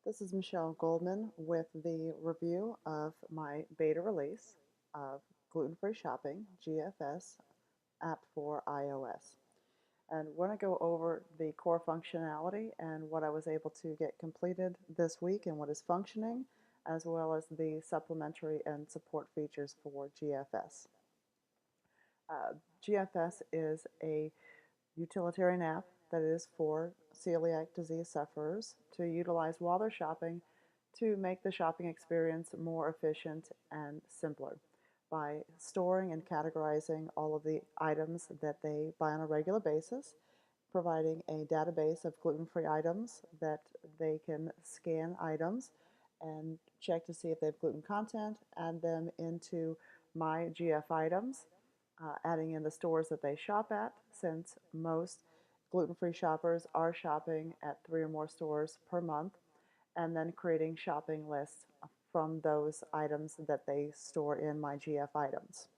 This is Michelle Goldman with the review of my beta release of Gluten-Free Shopping, GFS, app for iOS. And we're going to go over the core functionality and what I was able to get completed this week and what is functioning, as well as the supplementary and support features for GFS. GFS is a utilitarian app that is for celiac disease sufferers to utilize while they're shopping to make the shopping experience more efficient and simpler by storing and categorizing all of the items that they buy on a regular basis, providing a database of gluten-free items that they can scan items and check to see if they have gluten content, add them into my GF items, adding in the stores that they shop at, since most gluten-free shoppers are shopping at 3 or more stores per month, and then creating shopping lists from those items that they store in my GF items.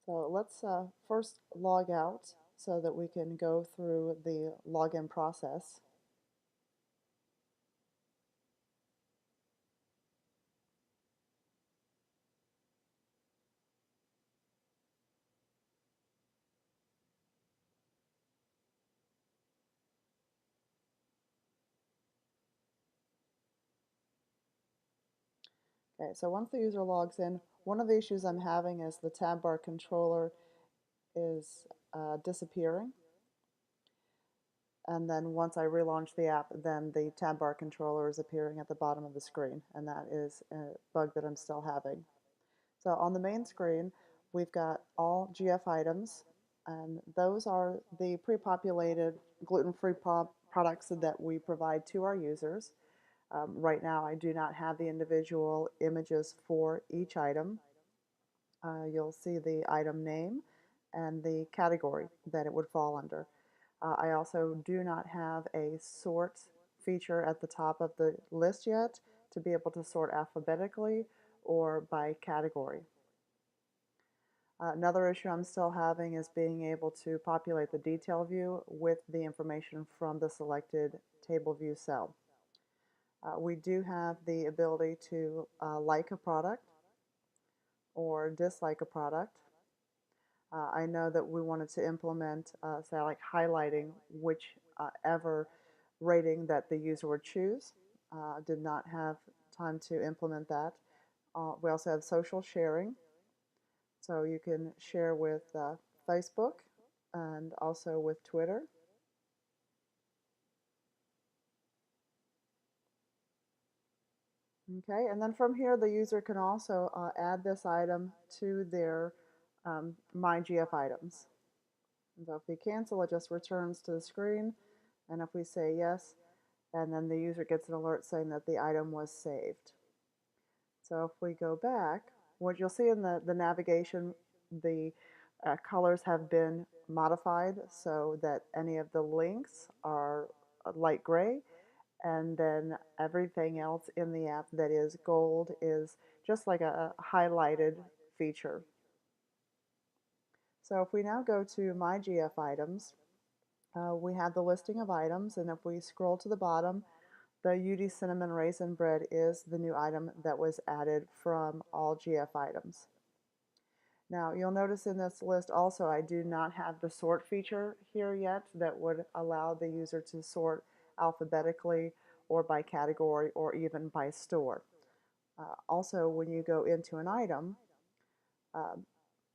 So let's first log out so that we can go through the login process. Okay, so once the user logs in, one of the issues I'm having is the tab bar controller is disappearing. And then once I relaunch the app, then the tab bar controller is appearing at the bottom of the screen, and that is a bug that I'm still having. So on the main screen, we've got all GF items, and those are the pre-populated gluten-free products that we provide to our users. Right now, I do not have the individual images for each item. You'll see the item name and the category that it would fall under. I also do not have a sort feature at the top of the list yet to be able to sort alphabetically or by category. Another issue I'm still having is being able to populate the detail view with the information from the selected table view cell. We do have the ability to like a product or dislike a product. I know that we wanted to implement, say, like highlighting whichever rating that the user would choose. Did not have time to implement that. We also have social sharing. So you can share with Facebook and also with Twitter. Okay, and then from here the user can also add this item to their My GF items. And so if we cancel, it just returns to the screen, and if we say yes, and then the user gets an alert saying that the item was saved. So if we go back, what you'll see in the navigation, the colors have been modified so that any of the links are light gray, and then everything else in the app that is gold is just like a highlighted feature. So if we now go to My GF items, we have the listing of items, and if we scroll to the bottom, the UD Cinnamon Raisin Bread is the new item that was added from all GF items. Now you'll notice in this list also I do not have the sort feature here yet that would allow the user to sort alphabetically or by category or even by store. Also, when you go into an item,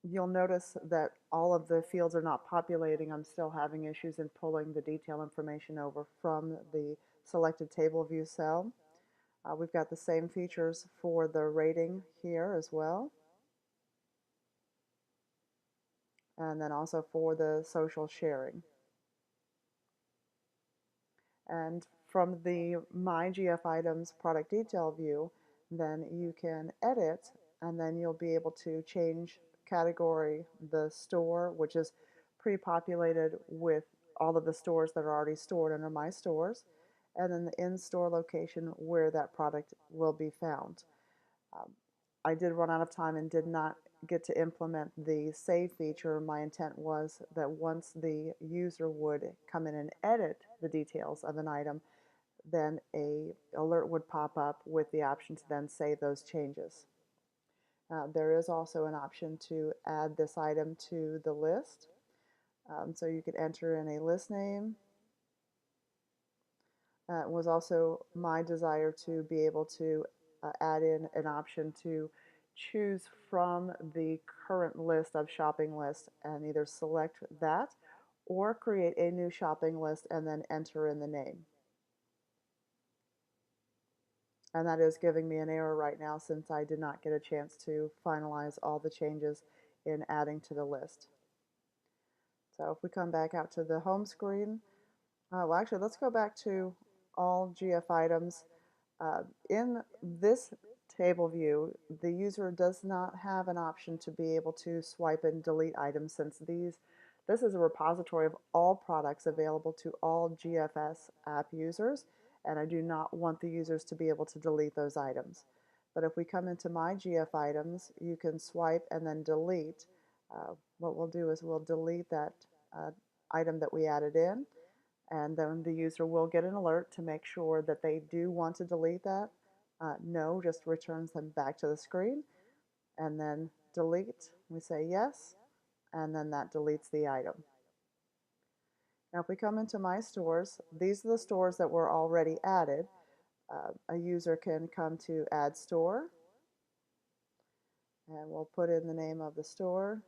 you'll notice that all of the fields are not populating. I'm still having issues in pulling the detail information over from the selected table view cell. We've got the same features for the rating here as well. And then also for the social sharing. And from the My GF Items product detail view, then you can edit, and then you'll be able to change category, the store, which is pre-populated with all of the stores that are already stored under My Stores, and then the in-store location where that product will be found. I did run out of time and did not get to implement the save feature, my intent was that once the user would come in and edit the details of an item, then a alert would pop up with the option to then save those changes. There is also an option to add this item to the list. So you could enter in a list name. It was also my desire to be able to add in an option to choose from the current list of shopping lists and either select that or create a new shopping list and then enter in the name. And that is giving me an error right now since I did not get a chance to finalize all the changes in adding to the list. So if we come back out to the home screen, well actually let's go back to all GF items. In this table view, the user does not have an option to be able to swipe and delete items since this is a repository of all products available to all GFS app users, and I do not want the users to be able to delete those items. But if we come into My GF Items, you can swipe and then delete. What we'll do is we'll delete that item that we added in, and then the user will get an alert to make sure that they do want to delete that. No just returns them back to the screen, and then delete, we say yes, and then that deletes the item. Now if we come into My Stores, these are the stores that were already added. A user can come to Add Store, and we'll put in the name of the store.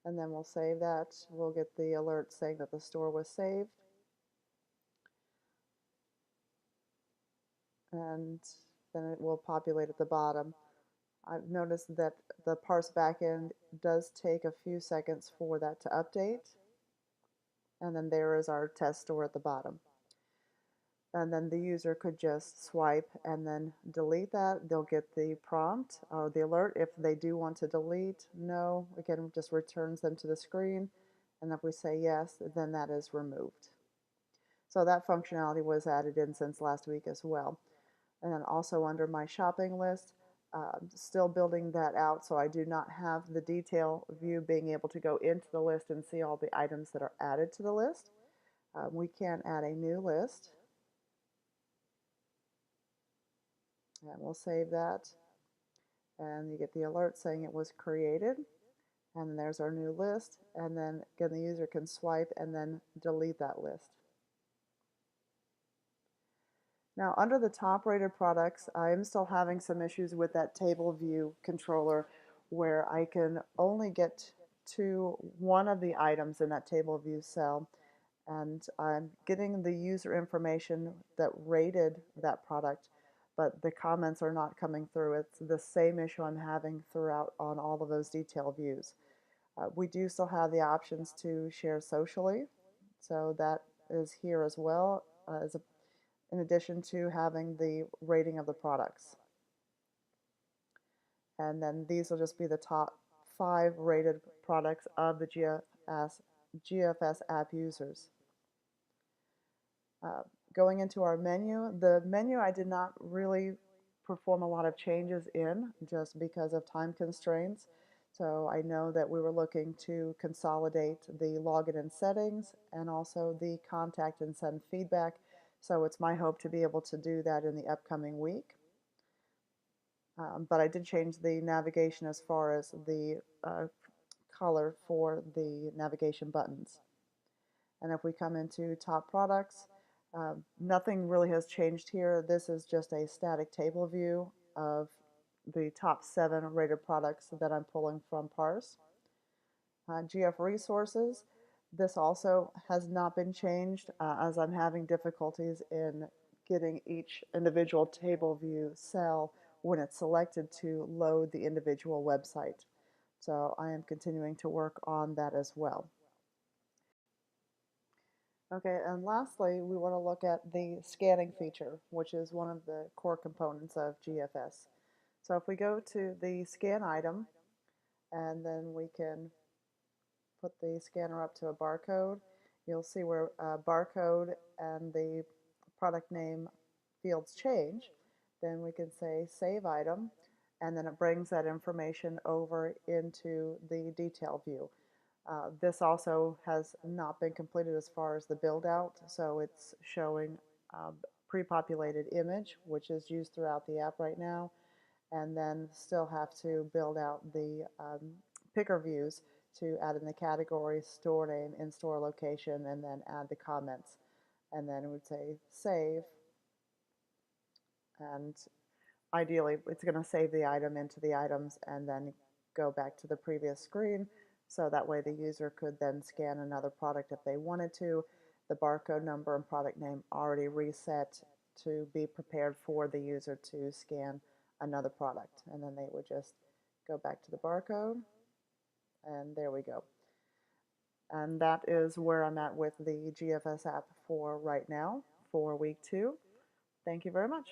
And then we'll save that. We'll get the alert saying that the store was saved. And then it will populate at the bottom. I've noticed that the parse backend does take a few seconds for that to update. And then there is our test store at the bottom. And then the user could just swipe and then delete that. They'll get the prompt or the alert if they do want to delete. No, again, it just returns them to the screen. And if we say yes, then that is removed. So that functionality was added in since last week as well. And then also under my shopping list, still building that out, so I do not have the detail view being able to go into the list and see all the items that are added to the list. We can add a new list, and we'll save that, and you get the alert saying it was created, and there's our new list, and then again the user can swipe and then delete that list. Now under the top rated products, I am still having some issues with that table view controller where I can only get to one of the items in that table view cell, and I'm getting the user information that rated that product, but the comments are not coming through. It's the same issue I'm having throughout on all of those detail views. We do still have the options to share socially, so that is here as well in addition to having the rating of the products. And then these will just be the top 5 rated products of the GFS app users. Going into our menu, the menu I did not really perform a lot of changes in just because of time constraints. So I know that we were looking to consolidate the login and settings and also the contact and send feedback. So it's my hope to be able to do that in the upcoming week. But I did change the navigation as far as the color for the navigation buttons. And if we come into top products, nothing really has changed here. This is just a static table view of the top 7 rated products that I'm pulling from Parse. GF Resources, this also has not been changed as I'm having difficulties in getting each individual table view cell when it's selected to load the individual website. So I am continuing to work on that as well. Okay, and lastly, we want to look at the scanning feature, which is one of the core components of GFS. So if we go to the scan item, and then we can put the scanner up to a barcode. You'll see where barcode and the product name fields change. Then we can say save item, and then it brings that information over into the detail view. This also has not been completed as far as the build out, so it's showing pre-populated image, which is used throughout the app right now, and then still have to build out the picker views to add in the category, store name, in-store location, and then add the comments. And then it would say save, and ideally it's going to save the item into the items and then go back to the previous screen, so that way the user could then scan another product if they wanted to. The barcode number and product name already reset to be prepared for the user to scan another product, and then they would just go back to the barcode, and there we go. And that is where I'm at with the GFS app for right now for week 2. Thank you very much.